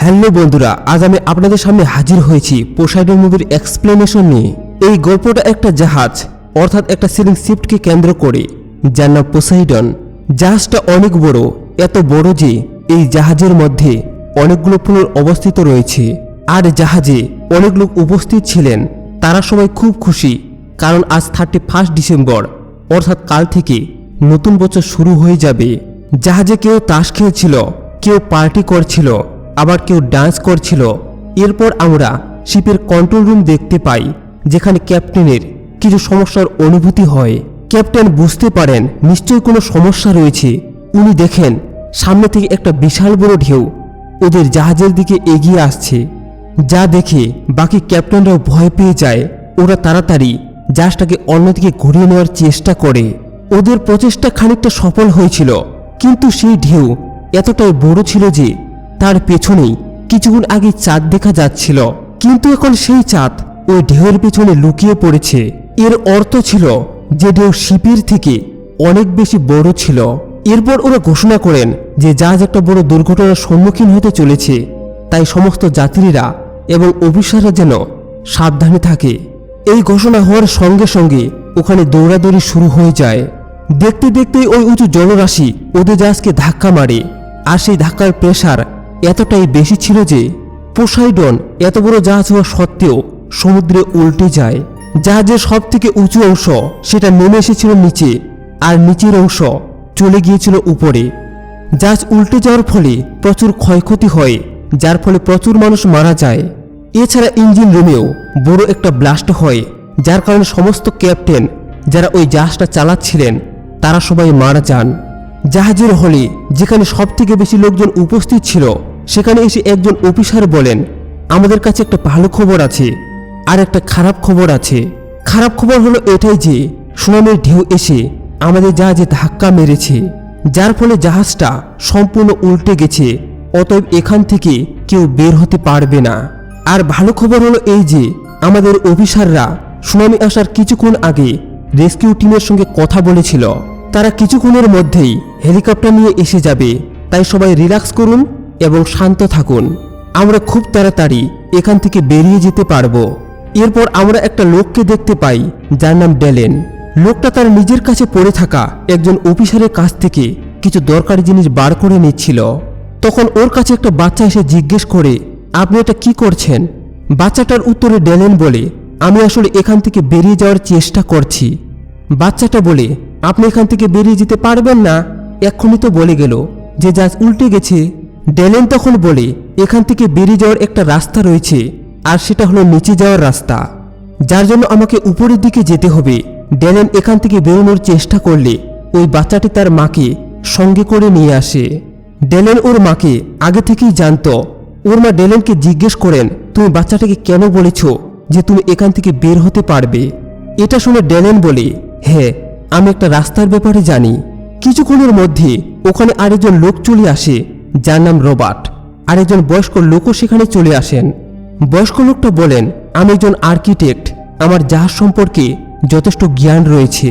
Hello বন্ধুরা, আজ আমি আপনাদের সামনে হাজির হয়েছি পোসাইডন মুভির এক্সপ্লেনেশন নিয়ে। এই গল্পটা একটা জাহাজ অর্থাৎ একটা সিলিং শিপকে কেন্দ্র করে, যার নাম পোসাইডন। জাহাজটা অনেক বড়, এত বড় যে এই জাহাজের মধ্যে অনেকগুলো পুনর অবস্থিত রয়েছে। আর জাহাজে অনেক লোক উপস্থিত ছিলেন। তারা সবাই খুব খুশি, কারণ আজ 31 ডিসেম্বর অর্থাৎ কাল থেকে নতুন বছর শুরু হয়ে যাবে। জাহাজে কেউ তাস খেলছিল, কেউ পার্টি করছিল, আবার কেউ ডান্স করছিল। এরপর আমরা শিপের কন্ট্রোল রুম দেখতে পাই, যেখানে ক্যাপ্টেনের কিছু সমস্যার অনুভূতি হয়। ক্যাপ্টেন বুঝতে পারেন নিশ্চয়ই কোনো সমস্যা রয়েছে। উনি দেখেন সামনে থেকে একটা বিশাল বড় ঢেউ ওদের জাহাজের দিকে এগিয়ে আসছে, যা দেখে বাকি ক্যাপ্টেনরাও ভয় পেয়ে যায়। ওরা তাড়াতাড়ি জাহাজটাকে অন্যদিকে ঘুরিয়ে নেওয়ার চেষ্টা করে। ওদের প্রচেষ্টা খানিকটা সফল হয়েছিল, কিন্তু সেই ঢেউ এতটাই বড় ছিল যে তার পেছনেই কিছুক্ষণ আগে চাঁদ দেখা যাচ্ছিল। কিন্তু এখন সেই চাঁদ ওই ঢেউয়ের পেছনে লুকিয়ে পড়েছে। এর অর্থ ছিল যে ঢেউ শিপের থেকে অনেক বেশি বড় ছিল। এরপর ওরা ঘোষণা করেন যে জাহাজ একটা বড় দুর্ঘটনার সম্মুখীন হতে চলেছে, তাই সমস্ত যাত্রীরা এবং অফিসাররা যেন সাবধানে থাকে। এই ঘোষণা হওয়ার সঙ্গে সঙ্গে ওখানে দৌড়াদৌড়ি শুরু হয়ে যায়। দেখতে দেখতেই ওই উঁচু জলরাশি ওদের জাহাজকে ধাক্কা মারে, আর সেই ধাক্কার প্রেসার এতটাই বেশি ছিল যে পোসাইডন এত বড় জাহাজ হওয়া সত্ত্বেও সমুদ্রে উল্টে যায়। জাহাজের সব থেকে উঁচু অংশ সেটা নেমে এসেছিল নিচে, আর নিচের অংশ চলে গিয়েছিল উপরে। জাহাজ উল্টে যাওয়ার ফলে প্রচুর ক্ষয়ক্ষতি হয়, যার ফলে প্রচুর মানুষ মারা যায়। এছাড়া ইঞ্জিন রুমেও বড় একটা ব্লাস্ট হয়, যার কারণে সমস্ত ক্যাপ্টেন যারা ওই জাহাজটা চালাচ্ছিলেন তারা সবাই মারা যান। জাহাজের হলে যেখানে সব থেকে বেশি লোকজন উপস্থিত ছিল, সেখানে এসে একজন অফিসার বলেন, আমাদের কাছে একটা ভালো খবর আছে আর একটা খারাপ খবর আছে। খারাপ খবর হলো এটাই যে সুনামির ঢেউ এসে আমাদের জাহাজে ধাক্কা মেরেছে, যার ফলে জাহাজটা সম্পূর্ণ উল্টে গেছে। অতএব এখান থেকে কেউ বের হতে পারবে না। আর ভালো খবর হলো এই যে আমাদের অফিসাররা সুনামি আসার কিছুক্ষণ আগে রেস্কিউ টিমের সঙ্গে কথা বলেছিল। তারা কিছুক্ষণের মধ্যেই হেলিকপ্টার নিয়ে এসে যাবে, তাই সবাই রিল্যাক্স করুন এবং শান্ত থাকুন। আমরা খুব তাড়াতাড়ি এখান থেকে বেরিয়ে যেতে পারবো। এরপর আমরা একটা লোককে দেখতে পাই, যার নাম ডেলেন। লোকটা তার নিজের কাছে পড়ে থাকা একজন অফিসারের কাছ থেকে কিছু দরকারি জিনিস বার করে নিচ্ছিল। তখন ওর কাছে একটা বাচ্চা এসে জিজ্ঞেস করে, আপনি এটা কি করছেন? বাচ্চাটার উত্তরে ডেলেন বলে, আমি আসলে এখান থেকে বেরিয়ে যাওয়ার চেষ্টা করছি। বাচ্চাটা বলে, আপনি এখান থেকে বেরিয়ে যেতে পারবেন না, এক্ষুনি তো বলে গেল যে জাহাজ উল্টে গেছে। ডেলেন তখন বলে, এখান থেকে বেরিয়ে যাওয়ার একটা রাস্তা রয়েছে, আর সেটা হলো নিচে যাওয়ার রাস্তা, যার জন্য আমাকে উপরের দিকে যেতে হবে। ডেলেন এখান থেকে বেরোনোর চেষ্টা করলে ওই বাচ্চাটি তার মাকে সঙ্গে করে নিয়ে আসে। ডেলেন ওর মাকে আগে থেকেই জানতো। ওর মা ডেলেনকে জিজ্ঞেস করেন, তুমি বাচ্চাটাকে কেন বলেছ যে তুমি এখান থেকে বের হতে পারবে? এটা শুনে ডেলেন বলে, হ্যাঁ, আমি একটা রাস্তার ব্যাপারে জানি। কিছুক্ষণের মধ্যে ওখানে আরেকজন লোক চলে আসে, যার নাম রবার্ট। আরেকজন বয়স্ক লোকও সেখানে চলে আসেন। বয়স্ক লোকটা বলেন, আমি একজন আর্কিটেক্ট, আমার জাহাজ সম্পর্কে যথেষ্ট জ্ঞান রয়েছে।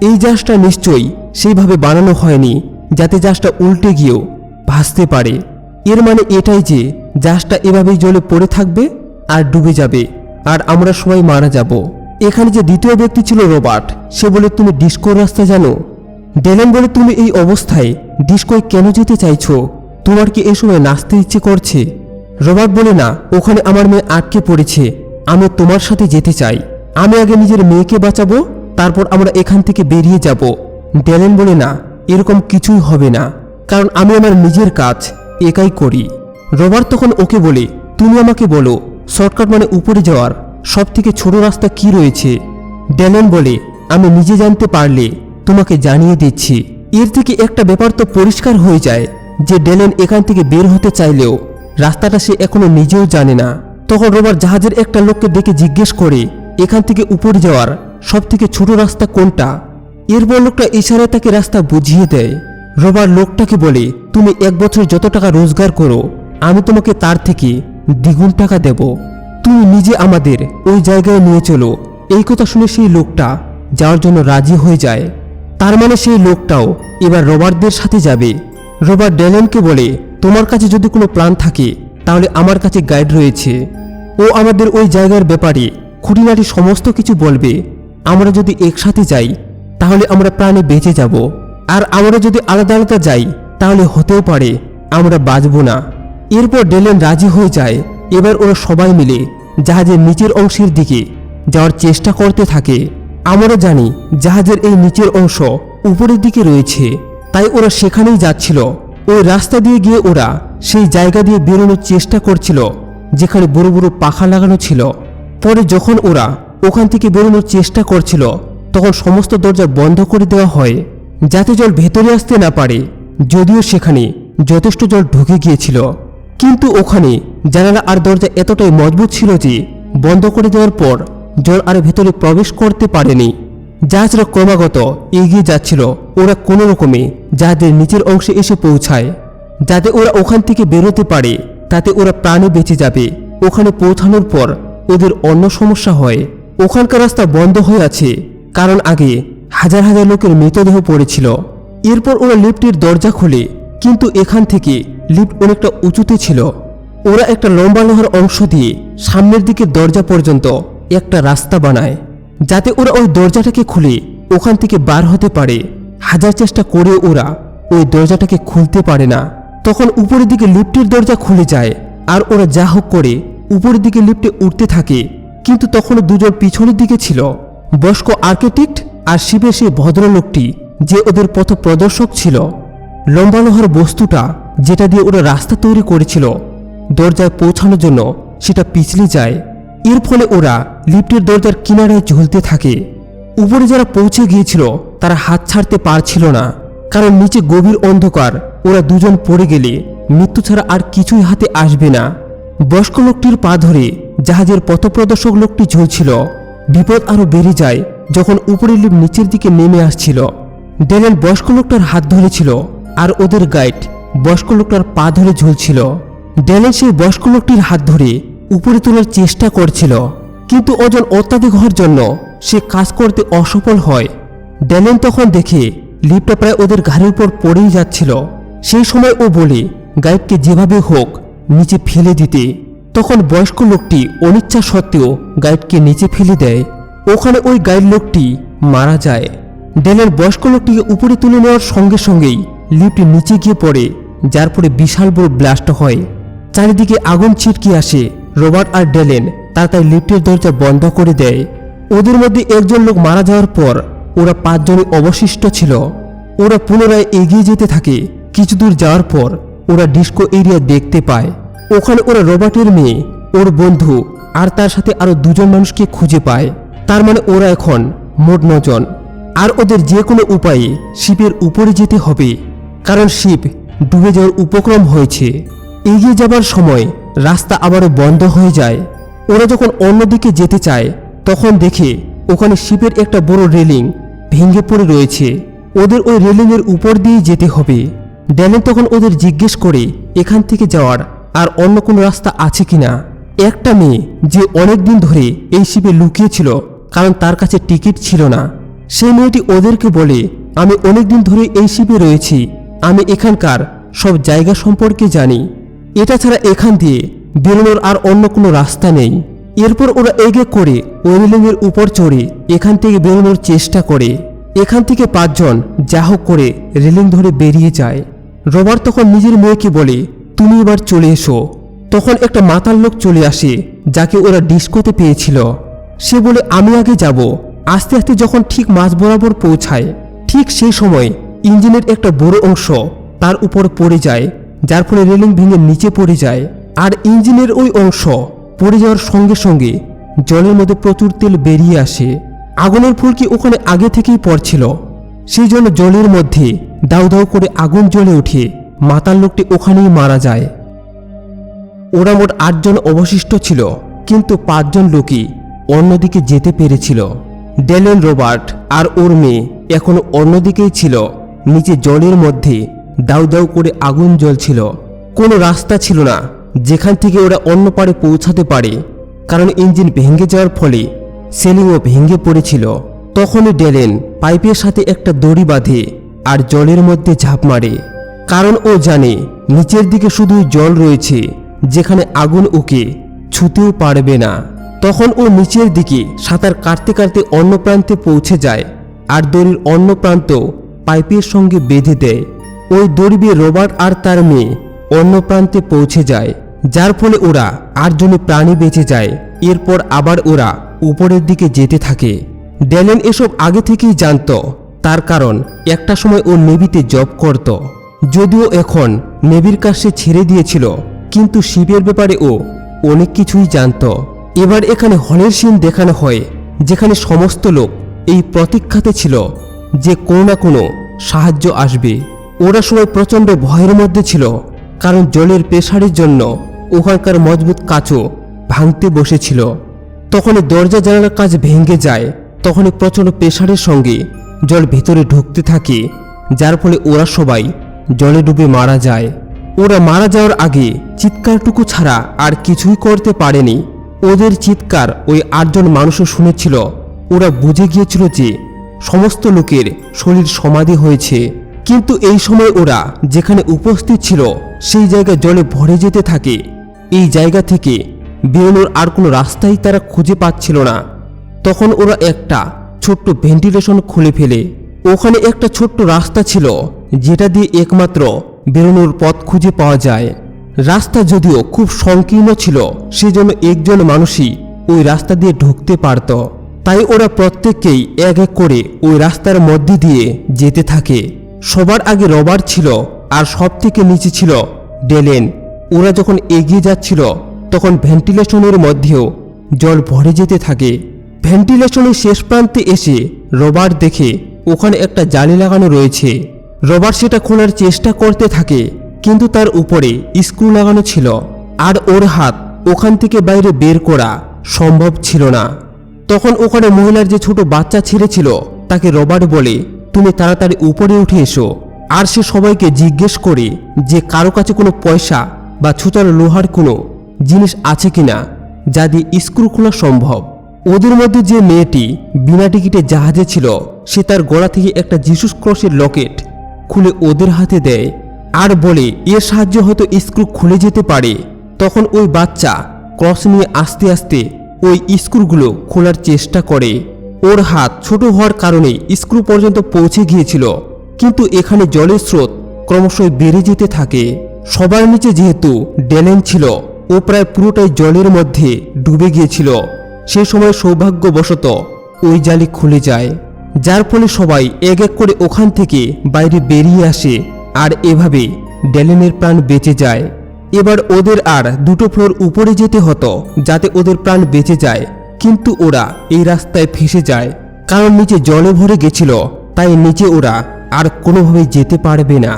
এই জাহাজটা নিশ্চয়ই সেইভাবে বানানো হয়নি যাতে জাহাজটা উল্টে গিয়েও ভাসতে পারে। এর মানে এটাই যে জাহাজটা এভাবেই জলে পড়ে থাকবে আর ডুবে যাবে, আর আমরা সবাই মারা যাব। এখানে যে দ্বিতীয় ব্যক্তি ছিল রবার্ট, সে বলে, তুমি ডিস্কোর রাস্তা জানো? ডেলেন বলে, তুমি এই অবস্থায় ডিস্কোয় কেন যেতে চাইছো? তোমার কি এই সময় নাচতে ইচ্ছে করছে? রবার্ট বলে, না, ওখানে আমার মেয়ে আটকে পড়েছে, আমি তোমার সাথে যেতে চাই। আমি আগে নিজের মেয়েকে বাঁচাবো, তারপর আমরা এখান থেকে বেরিয়ে যাব। ডেলেন বলে, না, এরকম কিছুই হবে না, কারণ আমি আমার নিজের কাজ একাই করি। রবার্ট তখন ওকে বলে, তুমি আমাকে বলো, শর্টকাট মানে উপরে যাওয়ার সব থেকে ছোট রাস্তা কি রয়েছে? ডেলেন বলে, আমি নিজে জানতে পারলে তোমাকে জানিয়ে দিচ্ছি। এর থেকে একটা ব্যাপার তো পরিষ্কার হয়ে যায় যে ডেলেন এখান থেকে বের হতে চাইলেও রাস্তাটা সে এখনো নিজেও জানে না। তখন রবার্ট জাহাজের একটা লোককে ডেকে জিজ্ঞেস করে, এখান থেকে উপরে যাওয়ার সব থেকে ছোট রাস্তা কোনটা? এরপর লোকটা ইশারায় তাকে রাস্তা বুঝিয়ে দেয়। রবার্ট লোকটাকে বলে, তুমি এক বছর যত টাকা রোজগার করো, আমি তোমাকে তার থেকে দ্বিগুণ টাকা দেব। তুমি নিজে আমাদের ওই জায়গায় নিয়ে চলো। এই কথা শুনে সেই লোকটা যাওয়ার জন্য রাজি হয়ে যায়। তার মানে সেই লোকটাও এবার রবার্টদের সাথে যাবে। রবার্ট ডেলেনকে বলে, তোমার কাছে যদি কোনো প্ল্যান থাকে তাহলে আমার কাছে গাইড রয়েছে। ও আমাদের ওই জায়গার ব্যাপারে খুঁটিনাটি সমস্ত কিছু বলবে। আমরা যদি একসাথে যাই তাহলে আমরা প্রাণে বেঁচে যাব, আর আমরা যদি আলাদা আলাদা যাই তাহলে হতেও পারে আমরা বাঁচব না। এরপর ডেলেন রাজি হয়ে যায়। এবার ওরা সবাই মিলে জাহাজের নিচের অংশের দিকে যাওয়ার চেষ্টা করতে থাকে। আমরা জানি জাহাজের এই নিচের অংশ উপরের দিকে রয়েছে, তাই ওরা সেখানেই যাচ্ছিল। ওই রাস্তা দিয়ে গিয়ে ওরা সেই জায়গা দিয়ে বেরোনোর চেষ্টা করছিল যেখানে বড় বড় পাখা লাগানো ছিল। পরে যখন ওরা ওখান থেকে বেরোনোর চেষ্টা করছিল তখন সমস্ত দরজা বন্ধ করে দেওয়া হয় যাতে জল ভেতরে আসতে না পারে। যদিও সেখানে যথেষ্ট জল ঢুকে গিয়েছিল, কিন্তু ওখানে জানালা আর দরজা এতটাই মজবুত ছিল যে বন্ধ করে দেওয়ার পর জল আর ভেতরে প্রবেশ করতে পারেনি। জাহাজরা ক্রমাগত এগিয়ে যাচ্ছিল। ওরা কোনো রকমে জাহাজের নিচের অংশে এসে পৌঁছায় যাতে ওরা ওখান থেকে বেরোতে পারে, তাতে ওরা প্রাণে বেঁচে যাবে। ওখানে পৌঁছানোর পর ওদের অন্য সমস্যা হয়। ওখানকার রাস্তা বন্ধ হয়ে আছে, কারণ আগে হাজার হাজার লোকের মৃতদেহ পড়েছিল। এরপর ওরা লিফটের দরজা খোলে, কিন্তু এখান থেকে লিফট অনেকটা উঁচুতে ছিল। ওরা একটা লম্বা লোহার অংশ দিয়ে সামনের দিকে দরজা পর্যন্ত একটা রাস্তা বানায় যাতে ওরা ওই দরজাটাকে খুলে ওখান থেকে বার হতে পারে। হাজার চেষ্টা করে ওরা ওই দরজাটাকে খুলতে পারে না। তখন উপরের দিকে লিফটের দরজা খুলে যায় আর ওরা যা হোক করে উপরের দিকে লিফটে উঠতে থাকে। কিন্তু তখনও দুজন পিছনের দিকে ছিল, বয়স্ক আর্কিটেক্ট আর শিবের সেই ভদ্রলোকটি যে ওদের পথ প্রদর্শক ছিল। লম্বা লোহার বস্তুটা যেটা দিয়ে ওরা রাস্তা তৈরি করেছিল দরজায় পৌঁছানোর জন্য সেটা পিছলে যায়। এর ফলে ওরা লিফটের দরজার কিনারায় ঝুলতে থাকে। উপরে যারা পৌঁছে গিয়েছিল তারা হাত ছাড়তে পারছিল না, কারণ নিচে গভীর অন্ধকার। ওরা দুজন পড়ে গেলে মৃত্যু ছাড়া আর কিছুই হাতে আসবে না। বয়স্ক লোকটির পা ধরে জাহাজের পথপ্রদর্শক লোকটি ঝুলছিল। বিপদ আরো বেড়ে যায় যখন উপরের লিফট নিচের দিকে নেমে আসছিল। ডেলেন বয়স্ক লোকটার হাত ধরেছিল আর ওদের গাইড বয়স্ক লোকটার পা ধরে ঝুলছিল। ডেলেন সেই বয়স্ক লোকটির হাত ধরে উপরে তোলার চেষ্টা করছিল, কিন্তু ওজন অত্যাধিক হওয়ার জন্য সে কাজ করতে অসফল হয়। ডেলেন তখন দেখে লিফটটা প্রায় ওদের ঘাড়ের উপর পড়েই যাচ্ছিল। সেই সময় ও বলে গাইডকে যেভাবে হোক নিচে ফেলে দিতে। তখন বয়স্ক লোকটি অনিচ্ছা সত্ত্বেও গাইডকে নিচে ফেলে দেয়। ওখানে ওই গাইড লোকটি মারা যায়। ডেলেন বয়স্ক লোকটিকে উপরে তুলে নেওয়ার সঙ্গে সঙ্গেই লিফট নিচে গিয়ে পড়ে, যার পরে বিশাল বড় ব্লাস্ট হয়। চারিদিকে আগুন ছিটকে আসে। রবার্ট আর ডেলেন তাড়াতাড়ি লিফটের দরজা বন্ধ করে দেয়। ওদের মধ্যে একজন লোক মারা যাওয়ার পর ওরা 5 জনই অবশিষ্ট ছিল। ওরা পুনরায় এগিয়ে যেতে থাকে। কিছু দূর যাওয়ার পর ওরা ডিস্কো এরিয়া দেখতে পায়। ওখানে ওরা রবার্টের মেয়ে, ওর বন্ধু আর তার সাথে আরো 2 জন মানুষকে খুঁজে পায়। তার মানে ওরা এখন মোট 9 জন। আর ওদের যে কোনো উপায়ে শিপের উপরে যেতে হবে, কারণ শিপ ডুবে যাওয়ার উপক্রম হয়েছে। এগিয়ে যাবার সময় রাস্তা আবারও বন্ধ হয়ে যায়। ওরা যখন অন্যদিকে যেতে চায় তখন দেখে ওখানে শিপের একটা বড় রেলিং ভেঙে পড়ে রয়েছে। ওদের ওই রেলিংয়ের উপর দিয়ে যেতে হবে। ডেলেন তখন ওদের জিজ্ঞেস করে এখান থেকে যাওয়ার আর অন্য কোনো রাস্তা আছে কিনা। একটা মেয়ে যে অনেক দিন ধরে এই শিপে লুকিয়েছিল কারণ তার কাছে টিকিট ছিল না, সেই মেয়েটি ওদেরকে বলে আমি অনেক দিন ধরে এই শিপে রয়েছি, আমি এখানকার সব জায়গা সম্পর্কে জানি। এটা ছাড়া এখান দিয়ে বেরোনোর আর অন্য কোনো রাস্তা নেই। এরপর ওরা এগে করে ওই রেলিংয়ের উপর চড়ে এখান থেকে বেরোনোর চেষ্টা করে। এখান থেকে 5 জন যা হোক করে রেলিং ধরে বেরিয়ে যায়। রবার্ট তখন নিজের মেয়েকে বলে তুমি এবার চলে এসো। তখন একটা মাতাল লোক চলে আসে যাকে ওরা ডিস্কোতে পেয়েছিল। সে বলে আমি আগে যাব। আস্তে আস্তে যখন ঠিক মাঝ বরাবর পৌঁছায় ঠিক সেই সময় ইঞ্জিনের একটা বড় অংশ তার উপর পড়ে যায়, যার ফলে রেলিং ভেঙে নিচে পড়ে যায়। আর ইঞ্জিনের ওই অংশ পড়ে যাওয়ার সঙ্গে সঙ্গে জলের মধ্যে প্রচুর তেল বেরিয়ে আসে। আগুনের ফুলকি ওখানে আগে থেকেই পড়ছিল, সেই জন্য জলের মধ্যে দাউ দাউ করে আগুন জ্বলে ওঠে। মাতাল লোকটি ওখানেই মারা যায়। ওরা মোট 8 জন অবশিষ্ট ছিল, কিন্তু 5 জন লোকই অন্যদিকে যেতে পেরেছিল। ডেলেন, রবার্ট আর ওর মেয়ে এখনো অন্যদিকেই ছিল। নিচে জলের মধ্যে দাউ দাউ করে আগুন জ্বলছিল। কোনো রাস্তা ছিল না যেখান থেকে ওরা অন্য পারে পৌঁছাতে পারে, কারণ ইঞ্জিন ভেঙে যাওয়ার ফলে সেলিংও ভেঙে পড়েছিল। তখনই ডেলেন পাইপের সাথে একটা দড়ি বাঁধে আর জলের মধ্যে ঝাঁপ মারে, কারণ ও জানে নিচের দিকে শুধুই জল রয়েছে, যেখানে আগুন ওকে ছুঁতেও পারবে না। তখন ও নিচের দিকে সাঁতার কাটতে কাটতে অন্য প্রান্তে পৌঁছে যায় আর দড়ির অন্য প্রান্ত পাইপের সঙ্গে বেঁধে দেয়। ওই দড়ি বেয়ে রবার্ট আর তার মেয়ে অন্য প্রান্তে পৌঁছে যায়, যার ফলে ওরা 8 জনের প্রাণী বেঁচে যায়। এরপর আবার ওরা উপরের দিকে যেতে থাকে। ড্যালেন এসব আগে থেকেই জানত, তার কারণ একটা সময় ও নেভিতে জব করত। যদিও এখন নেভির কাজ সে ছেড়ে দিয়েছিল, কিন্তু শিপের ব্যাপারে ও অনেক কিছুই জানত। এবার এখানে হলের সিন দেখানো হয়, যেখানে সমস্ত লোক এই প্রতীক্ষাতে ছিল যে কোনো না কোনো সাহায্য আসবে। ওরা সবাই প্রচণ্ড ভয়ের মধ্যে ছিল, কারণ জলের প্রেসারের জন্য ওখানকার মজবুত কাচও ভাঙতে বসেছিল। তখনই দরজা জানালার কাজ ভেঙে যায়। তখনই প্রচণ্ড প্রেসারের সঙ্গে জল ভেতরে ঢুকতে থাকে, যার ফলে ওরা সবাই জলে ডুবে মারা যায়। ওরা মারা যাওয়ার আগে চিৎকারটুকু ছাড়া আর কিছুই করতে পারেনি। ওদের চিৎকার ওই 8 জন মানুষও শুনেছিল। ওরা বুঝে গিয়েছিল যে সমস্ত লোকের শরীর সমাধি হয়েছে। কিন্তু এই সময় ওরা যেখানে উপস্থিত ছিল সেই জায়গা জলে ভরে যেতে থাকে। এই জায়গা থেকে বেরোনোর আর কোনো রাস্তাই তারা খুঁজে পাচ্ছিল না। তখন ওরা একটা ছোট্ট ভেন্টিলেশন খুলে ফেলে। ওখানে একটা ছোট্ট রাস্তা ছিল, যেটা দিয়ে একমাত্র বেরোনোর পথ খুঁজে পাওয়া যায়। রাস্তা যদিও খুব সংকীর্ণ ছিল, সেজন্য একজন মানুষই ওই রাস্তা দিয়ে ঢুকতে পারত। তাই ওরা প্রত্যেককেই এক এক করে ওই রাস্তার মধ্যে দিয়ে যেতে থাকে। সবার আগে রবার্ট ছিল আর সব থেকে নিচে ছিল ডেলেন। ওরা যখন এগিয়ে যাচ্ছিল তখন ভেন্টিলেশনের মধ্যেও জল ভরে যেতে থাকে। ভেন্টিলেশনের শেষ প্রান্তে এসে রবার্ট দেখে ওখানে একটা জালি লাগানো রয়েছে। রবার্ট সেটা খোলার চেষ্টা করতে থাকে, কিন্তু তার উপরে স্ক্রু লাগানো ছিল আর ওর হাত ওখান থেকে বাইরে বের করা সম্ভব ছিল না। তখন ওখানে মহিলার যে ছোট বাচ্চা ছেড়েছিল তাকে রবার্ট বলে, তুমি তাড়াতাড়ি উপরে উঠে এসো। আর সে সবাইকে জিজ্ঞেস করে যে কারো কাছে কোনো পয়সা বা ছুতার লোহার কোনো জিনিস আছে কিনা যা দিয়ে স্ক্রু খোলা সম্ভব। ওদের মধ্যে যে মেয়েটি বিনা টিকিটে জাহাজে ছিল সে তার গলা থেকে একটা জিসাস ক্রসের লকেট খুলে ওদের হাতে দেয় আর বলে এর সাহায্যে হয়তো স্ক্রু খুলে যেতে পারে। তখন ওই বাচ্চা ক্রস নিয়ে আস্তে আস্তে ওই স্ক্রুগুলো খোলার চেষ্টা করে। ওর হাত ছোট হওয়ার কারণে স্ক্রু পর্যন্ত পৌঁছে গিয়েছিল, কিন্তু এখানে জলের স্রোত ক্রমশই বেড়ে যেতে থাকে। সবার নিচে যেহেতু ডেলেন ছিল, ও প্রায় পুরোটাই জলের মধ্যে ডুবে গিয়েছিল। সে সময় সৌভাগ্যবশত ওই জালি খুলে যায়, যার ফলে সবাই এক এক করে ওখান থেকে বাইরে বেরিয়ে আসে আর এভাবে ডেলেনের প্রাণ বেঁচে যায়। এবার ওদের আর 2টো ফ্লোর উপরে যেতে হতো যাতে ওদের প্রাণ বেঁচে যায়, কিন্তু ওরা এই রাস্তায় ফেসে যায় কারণ নিচে জলে ভরে গেছিল। তাই নিচে ওরা আর কোনোভাবেই যেতে পারবে না,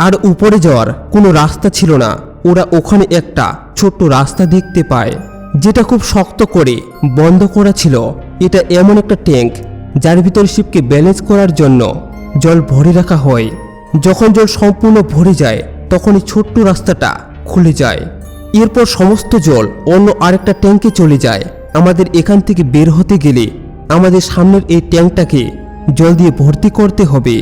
আর উপরে যাওয়ার কোনো রাস্তা ছিল না। ওরা ওখানে একটা ছোট্ট রাস্তা দেখতে পায়, যেটা খুব শক্ত করে বন্ধ করা ছিল। এটা এমন একটা ট্যাঙ্ক যার ভিতর শিপকে ব্যালেন্স করার জন্য জল ভরে রাখা হয়। যখন জল সম্পূর্ণ ভরে যায় তখনই ছোট্ট রাস্তাটা খুলে যায়। এরপর সমস্ত জল অন্য আরেকটা ট্যাঙ্কে চলে যায়। আমাদের এখান থেকে বের হতে গেলে আমাদের সামনের এই ট্যাঙ্কটাকে জল দিয়ে ভর্তি করতে হবে।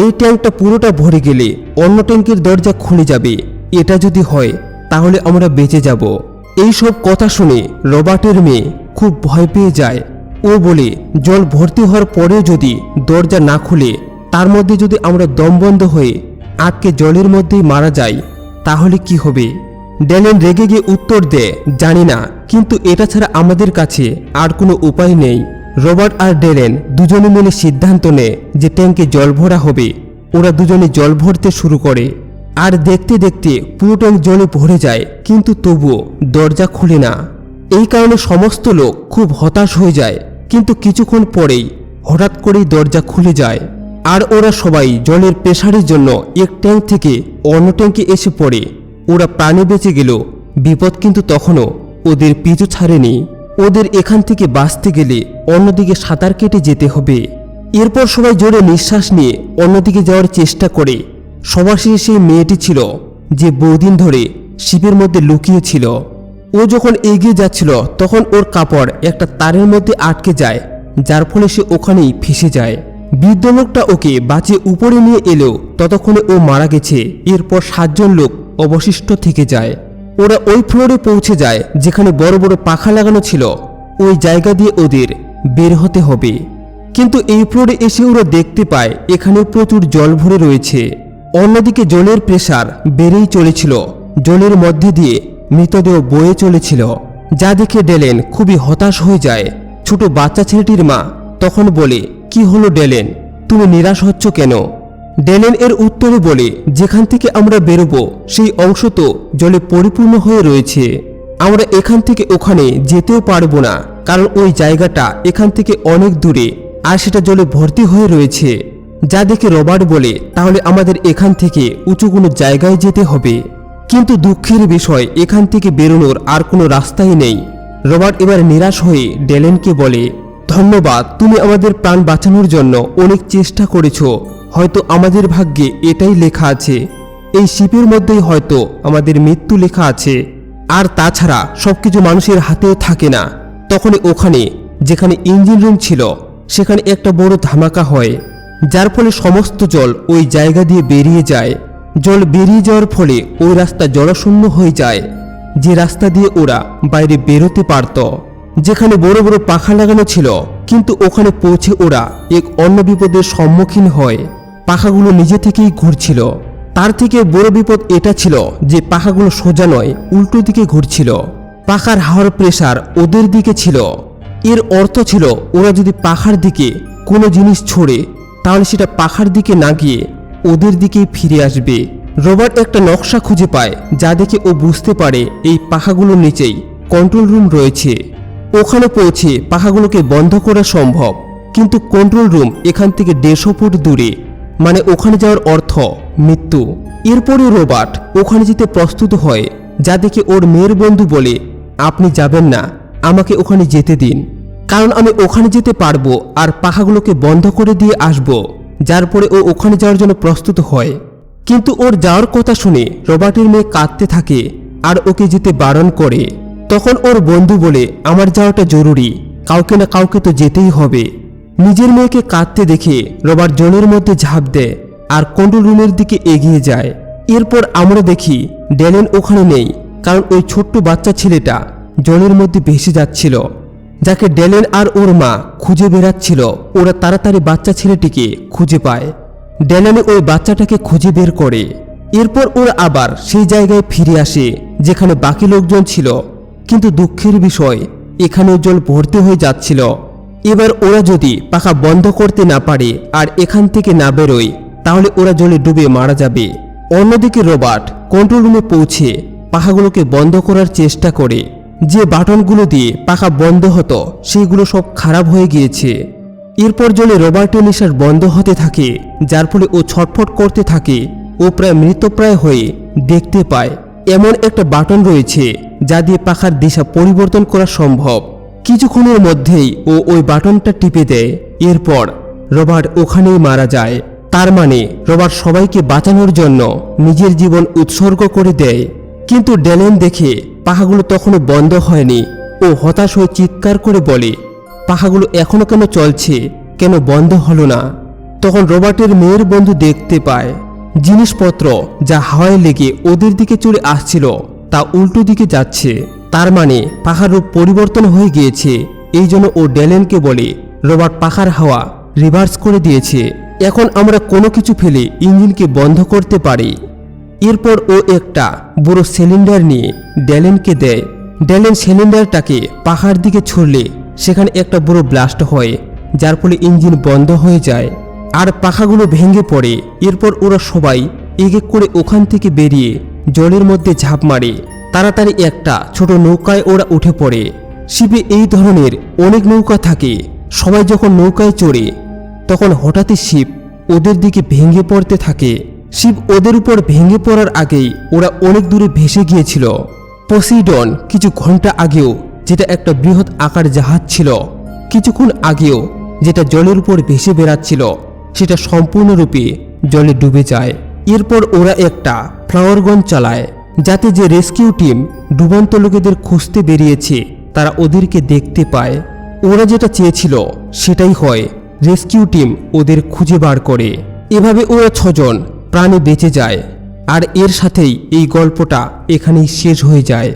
এই ট্যাঙ্কটা পুরোটা ভরে গেলে অন্য ট্যাঙ্কের দরজা খুলে যাবে। এটা যদি হয় তাহলে আমরা বেঁচে যাব। এই সব কথা শুনে রবার্টের মেয়ে খুব ভয় পেয়ে যায়। ও বলে, জল ভর্তি হওয়ার পরেও যদি দরজা না খুলে, তার মধ্যে যদি আমরা দমবন্ধ হয়ে আটকে জলের মধ্যেই মারা যাই তাহলে কি হবে? ড্যালেন রেগে গিয়ে উত্তর দেয়, জানি না, কিন্তু এটা ছাড়া আমাদের কাছে আর কোনো উপায় নেই। রবার্ট আর ড্যালেন দুজনে মিলে সিদ্ধান্ত নেয় যে ট্যাঙ্কে জল ভরা হবে। ওরা দুজনে জল ভরতে শুরু করে আর দেখতে দেখতে পুরো ট্যাঙ্ক জলে ভরে যায়, কিন্তু তবুও দরজা খুলে না। এই কারণে সমস্ত লোক খুব হতাশ হয়ে যায়, কিন্তু কিছুক্ষণ পরেই হঠাৎ করেই দরজা খুলে যায় আর ওরা সবাই জলের প্রেসারের জন্য এক ট্যাঙ্ক থেকে অন্য ট্যাঙ্কে এসে পড়ে। ওরা প্রাণে বেঁচে গেল, বিপদ কিন্তু তখনও ওদের পিছু ছাড়েনি। ওদের এখান থেকে বাঁচতে গেলে অন্যদিকে সাঁতার কেটে যেতে হবে। এরপর সবাই জোরে নিঃশ্বাস নিয়ে অন্যদিকে যাওয়ার চেষ্টা করে। সবার শেষে সেই মেয়েটি ছিল যে বহুদিন ধরে শিপের মধ্যে লুকিয়ে ছিল। ও যখন এগিয়ে যাচ্ছিল তখন ওর কাপড় একটা তারের মধ্যে আটকে যায়, যার ফলে সে ওখানেই ফেসে যায়। বৃদ্ধ লোকটা ওকে বাঁচিয়ে উপরে নিয়ে এলেও ততক্ষণে ও মারা গেছে। এরপর 7 জন লোক অবশিষ্ট থেকে যায়। ওরা ওই ফ্লোরে পৌঁছে যায় যেখানে বড় বড় পাখা লাগানো ছিল। ওই জায়গা দিয়ে ওদের বের হতে হবে। কিন্তু এই ফ্লোরে এসে ওরা দেখতে পায় এখানে প্রচুর জল ভরে রয়েছে। অন্যদিকে জলের প্রেসার বেড়েই চলেছিল। জলের মধ্যে দিয়ে মৃতদেহ বয়ে চলেছিল, যা দেখে ডেলেন খুবই হতাশ হয়ে যায়। ছোট বাচ্চা ছেলেটির মা তখন বলে, কি হলো ডেলেন, তুমি নিরাশ হচ্ছ কেন? ডেলেন এর উত্তরে বলে, যেখান থেকে আমরা বেরোবো সেই অংশ তো জলে পরিপূর্ণ হয়ে রয়েছে। আমরা এখান থেকে ওখানে যেতেও পারবো না, কারণ ওই জায়গাটা এখান থেকে অনেক দূরে আর সেটা জলে ভর্তি হয়ে রয়েছে। যা দেখে রবার্ট বলে, তাহলে আমাদের এখান থেকে উঁচু কোনো জায়গায় যেতে হবে। কিন্তু দুঃখের বিষয়, এখান থেকে বেরোনোর আর কোনো রাস্তাই নেই। রবার্ট এবার নিরাশ হয়ে ডেলেনকে বলে, ধন্যবাদ, তুমি আমাদের প্রাণ বাঁচানোর জন্য অনেক চেষ্টা করেছো। হয়তো আমাদের ভাগ্যে এটাই লেখা আছে, এই শিপের মধ্যেই হয়তো আমাদের মৃত্যু লেখা আছে। আর তাছাড়া সবকিছু মানুষের হাতেও থাকে না। তখনই ওখানে যেখানে ইঞ্জিন রুম ছিল সেখানে একটা বড় ধামাকা হয়, যার ফলে সমস্ত জল ওই জায়গা দিয়ে বেরিয়ে যায়। জল বেরিয়ে যাওয়ার ফলে ওই রাস্তা জলশূন্য হয়ে যায়, যে রাস্তা দিয়ে ওরা বাইরে বেরোতে পারত, যেখানে বড় বড় পাখা লাগানো ছিল। কিন্তু ওখানে পৌঁছে ওরা এক অন্য বিপদের সম্মুখীন হয়। পাখাগুলো নিজে থেকেই ঘুরছিল। তার থেকে বড় বিপদ এটা ছিল যে পাখাগুলো সোজা নয়, উল্টো দিকে ঘুরছিল। পাখার হাওয়ার প্রেসার ওদের দিকে ছিল। এর অর্থ ছিল ওরা যদি পাখার দিকে কোনো জিনিস ছোড়ে তাহলে সেটা পাখার দিকে না গিয়ে ওদের দিকেই ফিরে আসবে। রবার্ট একটা নকশা খুঁজে পায়, যা দেখে ও বুঝতে পারে এই পাখাগুলোর নিচেই কন্ট্রোল রুম রয়েছে। ওখানে পৌঁছে পাখাগুলোকে বন্ধ করা সম্ভব, কিন্তু কন্ট্রোল রুম এখান থেকে 150 ফুট দূরে, মানে ওখানে যাওয়ার অর্থ মৃত্যু। এরপরে রবার্ট ওখানে যেতে প্রস্তুত হয়, যা দেখে ওর মেয়ের বন্ধু বলে, আপনি যাবেন না, আমাকে ওখানে যেতে দিন, কারণ আমি ওখানে যেতে পারবো আর পাখাগুলোকে বন্ধ করে দিয়ে আসব। যার পরে ও ওখানে যাওয়ার জন্য প্রস্তুত হয়। কিন্তু ওর যাওয়ার কথা শুনে রবার্টের মেয়ে কাঁদতে থাকে আর ওকে যেতে বারণ করে। তখন ওর বন্ধু বলে, আমার যাওয়াটা জরুরি, কাউকে না কাউকে তো যেতেই হবে। নিজের মেয়েকে কাঁদতে দেখে রবার্ট জলের মধ্যে ঝাঁপ দেয় আর কন্ট্রোল রুমের দিকে এগিয়ে যায়। এরপর আমরা দেখি ডেলেন ওখানে নেই, কারণ ওই ছোট্ট বাচ্চা ছেলেটা জলের মধ্যে ভেসে যাচ্ছিল, যাকে ডেলেন আর ওর মা খুঁজে বেড়াচ্ছিল। ওরা তাড়াতাড়ি বাচ্চা ছেলেটিকে খুঁজে পায়। ডেলেন ওই বাচ্চাটাকে খুঁজে বের করে। এরপর ওরা আবার সেই জায়গায় ফিরে আসে যেখানে বাকি লোকজন ছিল। কিন্তু দুঃখের বিষয়, এখানেও জল ভর্তি হয়ে যাচ্ছিল। এবার ওরা যদি পাখা বন্ধ করতে না পারে আর এখান থেকে না বেরোয় তাহলে ওরা জলে ডুবে মারা যাবে। অন্যদিকে রবার্ট কন্ট্রোল রুমে পৌঁছে পাখাগুলোকে বন্ধ করার চেষ্টা করে। যে বাটনগুলো দিয়ে পাখা বন্ধ হতো সেইগুলো সব খারাপ হয়ে গিয়েছে। এরপর জলে রবার্টের নিঃশ্বাস বন্ধ হতে থাকে, যার ফলে ও ছটফট করতে থাকে। ও প্রায় মৃতপ্রায় হয়ে দেখতে পায় এমন একটা বাটন রয়েছে যা দিয়ে পাখার দিশা পরিবর্তন করা সম্ভব। কিছুক্ষণের মধ্যেই ও ওই বাটনটা টিপে দেয়। এরপর রবার্ট ওখানেই মারা যায়। তার মানে রবার্ট সবাইকে বাঁচানোর জন্য নিজের জীবন উৎসর্গ করে দেয়। কিন্তু ডেলেন দেখে পাখাগুলো তখনও বন্ধ হয়নি। ও হতাশ হয়ে চিৎকার করে বলে, পাখাগুলো এখনো কেন চলছে, কেন বন্ধ হলো না? তখন রবার্টের মেয়ের বন্ধু দেখতে পায় জিনিসপত্র যা হাওয়ায় লেগে ওদের দিকে চলে আসছিল তা উল্টো দিকে যাচ্ছে। তার মানে পাখার রূপ পরিবর্তন হয়ে গিয়েছে। এই জন্য ও ডেলেনকে বলে, রবার্ট পাখার হাওয়া রিভার্স করে দিয়েছে, এখন আমরা কোনো কিছু ফেলে ইঞ্জিনকে বন্ধ করতে পারি। এরপর ও একটা বড় সিলিন্ডার নিয়ে ডেলেনকে দেয়। ডেলেন সিলিন্ডারটাকে পাখার দিকে ছুড়লে সেখানে একটা বড় ব্লাস্ট হয়, যার ফলে ইঞ্জিন বন্ধ হয়ে যায় আর পাখাগুলো ভেঙে পড়ে। এরপর ওরা সবাই এক এক করে ওখান থেকে বেরিয়ে জলের মধ্যে ঝাঁপ মারে। তাড়াতাড়ি একটা ছোট নৌকায় ওরা উঠে পড়ে। শিপে এই ধরনের অনেক নৌকা থাকে। সবাই যখন নৌকায় চড়ে তখন হঠাৎই শিপ ওদের দিকে ভেঙে পড়তে থাকে। শিপ ওদের উপর ভেঙে পড়ার আগেই ওরা অনেক দূরে ভেসে গিয়েছিল। পসেইডন কিছু ঘন্টা আগেও যেটা একটা বৃহৎ আকার জাহাজ ছিল, কিছুক্ষণ আগেও যেটা জলের উপর ভেসে বেড়াচ্ছিল, সেটা সম্পূর্ণরূপে জলে ডুবে যায়। এরপর ওরা একটা ফ্লাওয়ার গান চালায়, যাতে যে রেস্কিউ টিম ডুবন্ত লোকেদের খুঁজতে বেরিয়েছে তারা ওদেরকে দেখতে পায়। ওরা যেটা চেয়েছিল সেটাই হয়, রেস্কিউ টিম ওদের খুঁজে বার করে। এভাবে ওরা 6 জন প্রাণে বেঁচে যায়। আর এর সাথেই এই গল্পটা এখানেই শেষ হয়ে যায়।